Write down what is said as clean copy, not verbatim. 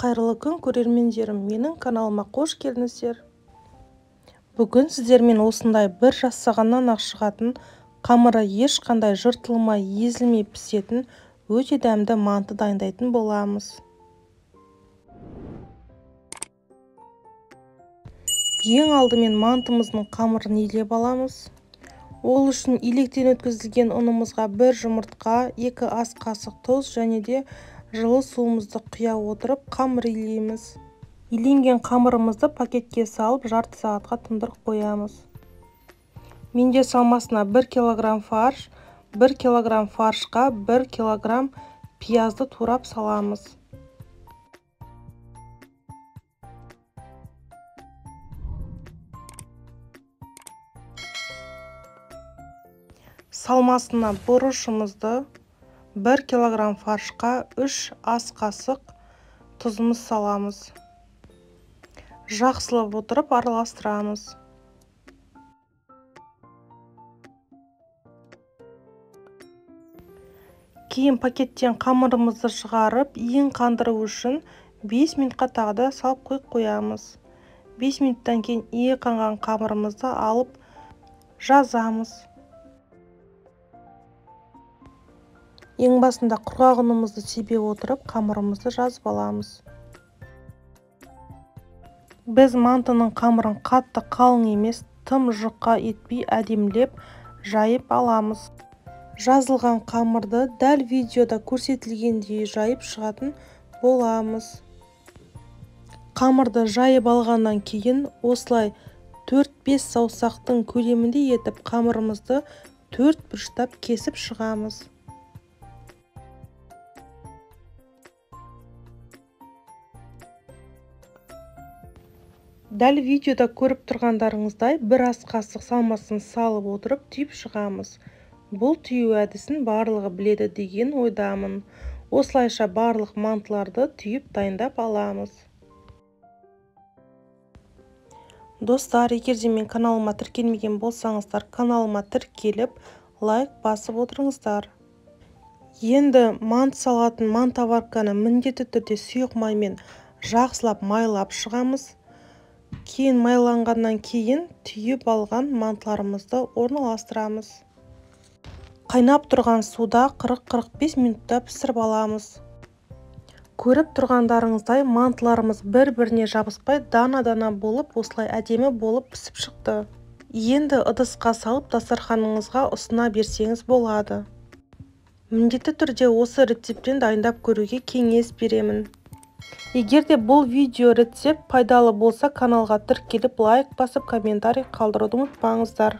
Қайырлы күн көрермендерім, менің каналыма қош келдіңіздер. Бүгін сіздермен осындай бір жасағаннан ақ шығатын, қамыры ешқандай жыртылмай, езілмей пісетін өте дәмді манты дайындайтын боламыз. Ең алдымен мантымыздың қамырын илеп аламыз. Ол үшін илектен өткізілген ұнымызға 1 жұмыртқа, 2 ас қасық тұз және де жылы суымызды құя отырып қамыр илейміз. Иленген қамырымызды пакетке салып жарты сағатқа тұндырып қоямыз. Менде салмасына 1 кг фарш, 1 кг фаршқа 1 кг пиязды турап саламыз. Салмасына бұрышымызды 1 кг фаршқа 3 ас қасық тұзымыз саламыз. Жақсылап отырып араластырамыз. Кейін пакеттен қамырымызды шығарып, ең қандыру үшін 5 минутқа тағы да салып қоямыз. 5 минуттан кейін ең қанған қамырымызды алып жазамыз. Ең басында құрғақ ұнымызды себе отырып, қамырымызды жазып аламыз. Біз мантының қамырын қатты қалың емес, тым жұқа етпей әдемілеп жайып аламыз. Жазылған қамырды дәл видеода көрсетілгендей жайып шығатын боламыз. Қамырды жайып алғаннан кейін осылай 4-5 саусақтың көлемінде етіп қамырымызды 4 бұрыштап кесіп шығамыз. Дәл видеода көріп тұрғандарыңыздай 1 ас қасық салмасын салып отырып түйіп шығамыз. Бұл түйу әдісін барлығы біледі деген ойдамын. Осылайша барлық мантыларды түйіп дайындап аламыз. Достар, егерде мен каналыма тіркелмеген болсаңыздар, каналыма тіркеліп, лайк басып отырыңыздар. Енді мант салатын мантаварканы міндетті түрде сұйық маймен жақсылап майлап шығамыз. Кейін майланғаннан кейін түйіп алған мантыларымызды орналастырамыз. Қайнап тұрған суда 40-45 минутта пісіріп аламыз. Көріп тұрғандарыңыздай мантыларымыз бір-біріне жабыспай дана-дана болып, осылай әдемі болып пісіп шықты. Енді ыдысқа салып дастарханыңызға ұсына берсеңіз болады. Міндетті түрде осы рецептпен дайындап көруге кеңес беремін. Егерде бұл видео рецепт пайдалы болса, каналға тіркеліп, лайк басып, комментарий қалдыруды ұмытпаңыздар.